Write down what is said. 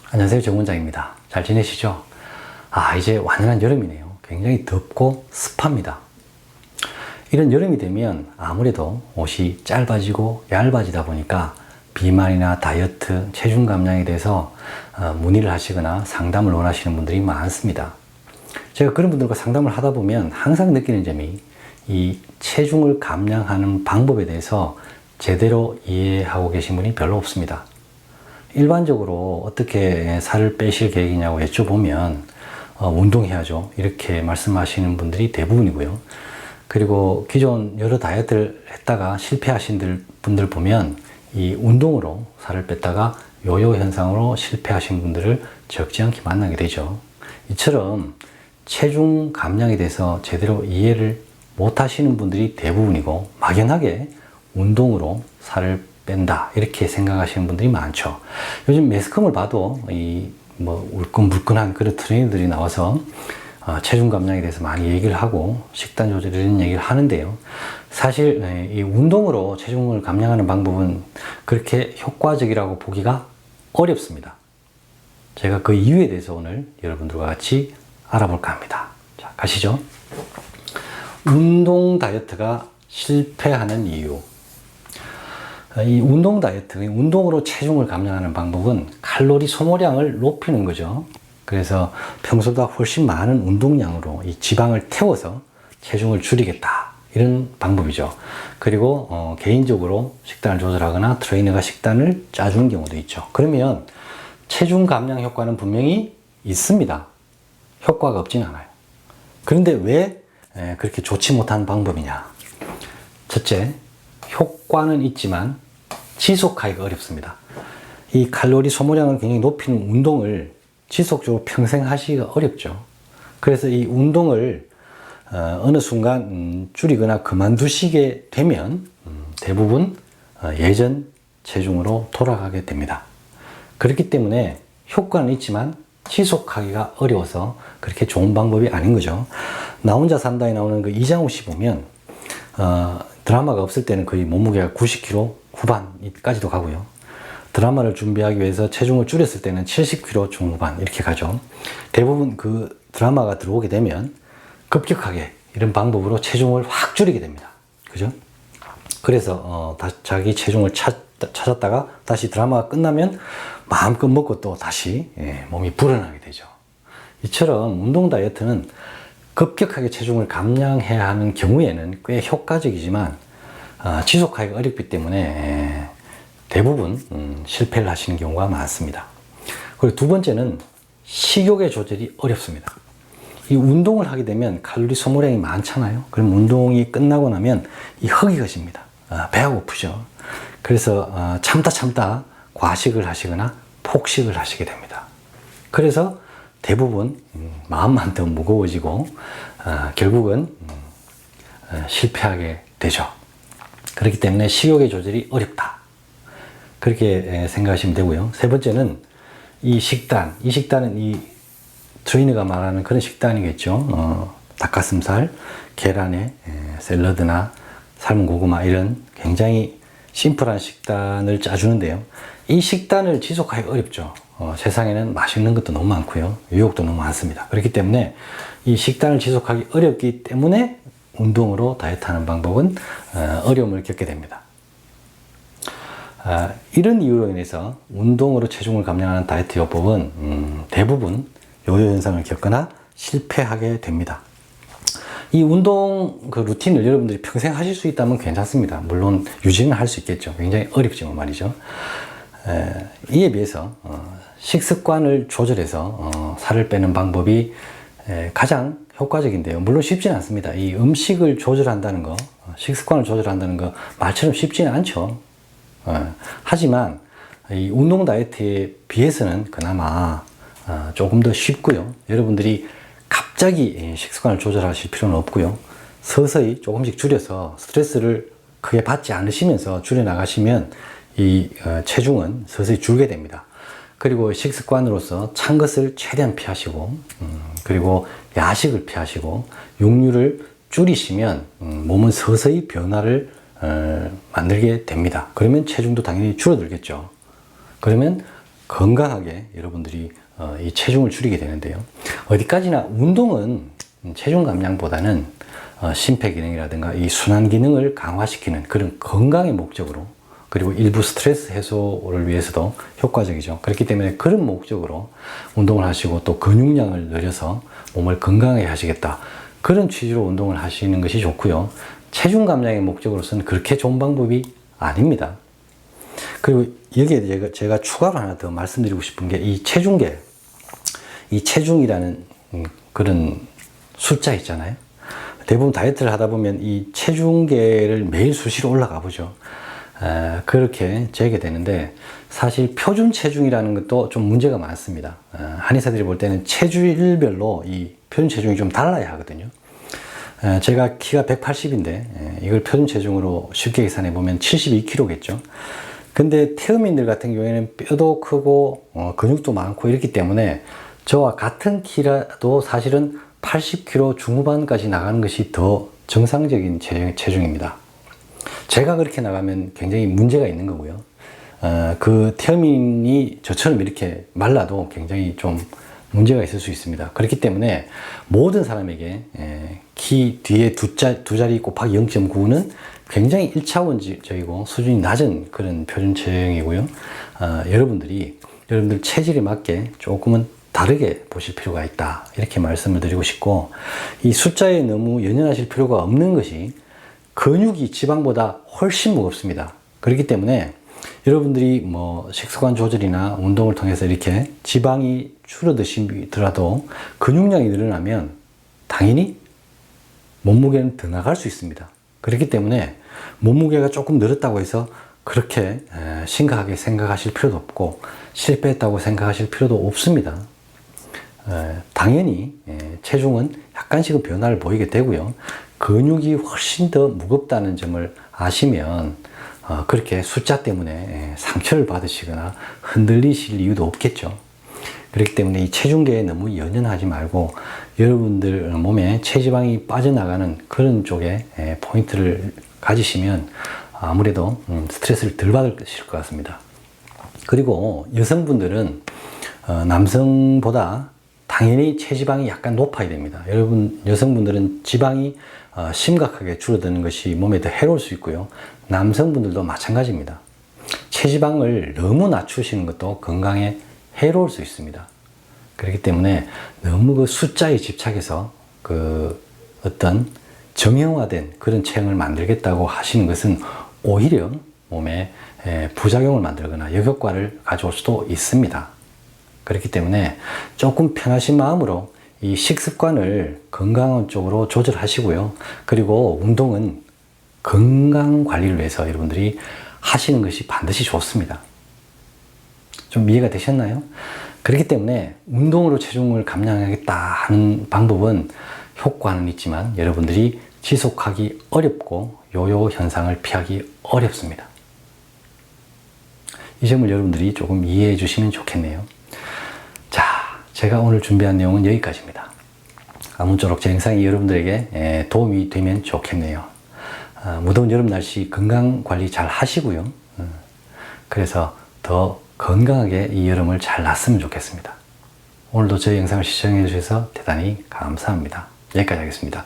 안녕하세요, 정 원장입니다. 잘 지내시죠? 이제 완연한 여름이네요. 굉장히 덥고 습합니다. 이런 여름이 되면 아무래도 옷이 짧아지고 얇아지다 보니까 비만이나 다이어트, 체중 감량에 대해서 문의를 하시거나 상담을 원하시는 분들이 많습니다. 제가 그런 분들과 상담을 하다 보면 항상 느끼는 점이 이 체중을 감량하는 방법에 대해서 제대로 이해하고 계신 분이 별로 없습니다. 일반적으로 어떻게 살을 빼실 계획이냐고 여쭤보면 운동해야죠, 이렇게 말씀하시는 분들이 대부분이고요. 그리고 기존 여러 다이어트를 했다가 실패하신 분들 보면 이 운동으로 살을 뺐다가 요요 현상으로 실패하신 분들을 적지 않게 만나게 되죠. 이처럼 체중 감량에 대해서 제대로 이해를 못 하시는 분들이 대부분이고, 막연하게 운동으로 살을 뺀다 이렇게 생각하시는 분들이 많죠. 요즘 매스컴을 봐도 울끈불끈한 그런 트레이너들이 나와서 체중 감량에 대해서 많이 얘기를 하고 식단 조절 이런 얘기를 하는데요. 사실 이 운동으로 체중을 감량하는 방법은 그렇게 효과적이라고 보기가 어렵습니다. 제가 그 이유에 대해서 오늘 여러분들과 같이 알아볼까 합니다. 자, 가시죠. 운동 다이어트가 실패하는 이유. 이 운동 다이어트, 운동으로 체중을 감량하는 방법은 칼로리 소모량을 높이는 거죠. 그래서 평소보다 훨씬 많은 운동량으로 이 지방을 태워서 체중을 줄이겠다, 이런 방법이죠. 그리고 개인적으로 식단을 조절하거나 트레이너가 식단을 짜주는 경우도 있죠. 그러면 체중 감량 효과는 분명히 있습니다. 효과가 없진 않아요. 그런데 왜 그렇게 좋지 못한 방법이냐? 첫째, 효과는 있지만 지속하기가 어렵습니다. 이 칼로리 소모량을 굉장히 높이는 운동을 지속적으로 평생 하시기가 어렵죠. 그래서 이 운동을 어느 순간 줄이거나 그만두시게 되면 대부분 예전 체중으로 돌아가게 됩니다. 그렇기 때문에 효과는 있지만 지속하기가 어려워서 그렇게 좋은 방법이 아닌 거죠. 나 혼자 산다에 나오는 그 이장우 씨 보면 드라마가 없을 때는 거의 몸무게가 90kg 후반까지도 가고요. 드라마를 준비하기 위해서 체중을 줄였을 때는 70kg 중후반 이렇게 가죠. 대부분 그 드라마가 들어오게 되면 급격하게 이런 방법으로 체중을 확 줄이게 됩니다. 그죠? 그래서 자기 체중을 찾았다가 다시 드라마가 끝나면 마음껏 먹고 또 다시 몸이 불어나게 되죠. 이처럼 운동 다이어트는 급격하게 체중을 감량해야 하는 경우에는 꽤 효과적이지만 지속하기가 어렵기 때문에 대부분 실패를 하시는 경우가 많습니다. 그리고 두 번째는 식욕의 조절이 어렵습니다. 이 운동을 하게 되면 칼로리 소모량이 많잖아요. 그럼 운동이 끝나고 나면 이 허기가 집니다. 배가 고프죠. 그래서 참다 과식을 하시거나 폭식을 하시게 됩니다. 그래서 대부분 마음만 더 무거워지고 결국은 실패하게 되죠. 그렇기 때문에 식욕의 조절이 어렵다, 그렇게 생각하시면 되고요. 세 번째는 이 식단은 이 트레이너가 말하는 그런 식단이겠죠. 닭가슴살, 계란에 샐러드나 삶은 고구마, 이런 굉장히 심플한 식단을 짜주는데요. 이 식단을 지속하기 어렵죠. 세상에는 맛있는 것도 너무 많고요, 유혹도 너무 많습니다. 그렇기 때문에 이 식단을 지속하기 어렵기 때문에 운동으로 다이어트하는 방법은 어려움을 겪게 됩니다. 이런 이유로 인해서 운동으로 체중을 감량하는 다이어트 요법은 대부분 요요 현상을 겪거나 실패하게 됩니다. 이 운동 루틴을 여러분들이 평생 하실 수 있다면 괜찮습니다. 물론 유지는 할 수 있겠죠. 굉장히 어렵지만 말이죠. 이에 비해서 식습관을 조절해서 살을 빼는 방법이 가장 효과적인데요. 물론 쉽지는 않습니다. 이 음식을 조절한다는 거, 식습관을 조절한다는 거 말처럼 쉽지는 않죠. 하지만 이 운동 다이어트에 비해서는 그나마 조금 더 쉽고요. 여러분들이 갑자기 식습관을 조절하실 필요는 없고요. 서서히 조금씩 줄여서 스트레스를 크게 받지 않으시면서 줄여나가시면 이 체중은 서서히 줄게 됩니다. 그리고 식습관으로서 찬 것을 최대한 피하시고, 그리고 야식을 피하시고 육류를 줄이시면 몸은 서서히 변화를 만들게 됩니다. 그러면 체중도 당연히 줄어들겠죠. 그러면 건강하게 여러분들이 이 체중을 줄이게 되는데요. 어디까지나 운동은 체중 감량보다는 심폐 기능이라든가 이 순환 기능을 강화시키는 그런 건강의 목적으로, 그리고 일부 스트레스 해소를 위해서도 효과적이죠. 그렇기 때문에 그런 목적으로 운동을 하시고 또 근육량을 늘려서 몸을 건강하게 하시겠다, 그런 취지로 운동을 하시는 것이 좋고요. 체중 감량의 목적으로서는 그렇게 좋은 방법이 아닙니다. 그리고 여기에 제가 추가로 하나 더 말씀드리고 싶은 게 이 체중계, 이 체중이라는 그런 숫자 있잖아요. 대부분 다이어트를 하다 보면 이 체중계를 매일 수시로 올라가 보죠. 그렇게 재게 되는데, 사실 표준 체중이라는 것도 좀 문제가 많습니다. 한의사들이 볼 때는 체질별로 이 표준 체중이 좀 달라야 하거든요. 제가 키가 180인데 이걸 표준 체중으로 쉽게 계산해 보면 72kg겠죠. 근데 태음인들 같은 경우에는 뼈도 크고 근육도 많고 이렇기 때문에 저와 같은 키라도 사실은 80kg 중후반까지 나가는 것이 더 정상적인 체중입니다. 제가 그렇게 나가면 굉장히 문제가 있는 거고요. 그 태음인이 저처럼 이렇게 말라도 굉장히 좀 문제가 있을 수 있습니다. 그렇기 때문에 모든 사람에게 키 뒤에 두 자리 곱하기 0.9는 굉장히 1차원적이고 수준이 낮은 그런 표준 체형이고요. 여러분들 체질에 맞게 조금은 다르게 보실 필요가 있다, 이렇게 말씀을 드리고 싶고, 이 숫자에 너무 연연하실 필요가 없는 것이 근육이 지방보다 훨씬 무겁습니다. 그렇기 때문에 여러분들이 뭐 식습관 조절이나 운동을 통해서 이렇게 지방이 줄어드시더라도 근육량이 늘어나면 당연히 몸무게는 더 나갈 수 있습니다. 그렇기 때문에 몸무게가 조금 늘었다고 해서 그렇게 심각하게 생각하실 필요도 없고 실패했다고 생각하실 필요도 없습니다. 당연히 체중은 약간씩은 변화를 보이게 되고요. 근육이 훨씬 더 무겁다는 점을 아시면 그렇게 숫자 때문에 상처를 받으시거나 흔들리실 이유도 없겠죠. 그렇기 때문에 이 체중계에 너무 연연하지 말고 여러분들 몸에 체지방이 빠져나가는 그런 쪽에 포인트를 가지시면 아무래도 스트레스를 덜 받으실 것 같습니다. 그리고 여성분들은 남성보다 당연히 체지방이 약간 높아야 됩니다. 여성분들은 지방이 심각하게 줄어드는 것이 몸에 더 해로울 수 있고요. 남성분들도 마찬가지입니다. 체지방을 너무 낮추시는 것도 건강에 해로울 수 있습니다. 그렇기 때문에 너무 그 숫자에 집착해서 그 어떤 정형화된 그런 체형을 만들겠다고 하시는 것은 오히려 몸에 부작용을 만들거나 역효과를 가져올 수도 있습니다. 그렇기 때문에 조금 편하신 마음으로 이 식습관을 건강한 쪽으로 조절하시고요. 그리고 운동은 건강 관리를 위해서 여러분들이 하시는 것이 반드시 좋습니다. 좀 이해가 되셨나요? 그렇기 때문에 운동으로 체중을 감량하겠다 하는 방법은 효과는 있지만 여러분들이 지속하기 어렵고 요요 현상을 피하기 어렵습니다. 이 점을 여러분들이 조금 이해해 주시면 좋겠네요. 자, 제가 오늘 준비한 내용은 여기까지입니다. 아무쪼록 제 영상이 여러분들에게 도움이 되면 좋겠네요. 무더운 여름 날씨 건강 관리 잘 하시고요. 그래서 더 건강하게 이 여름을 잘 났으면 좋겠습니다. 오늘도 저희 영상을 시청해 주셔서 대단히 감사합니다. 여기까지 하겠습니다.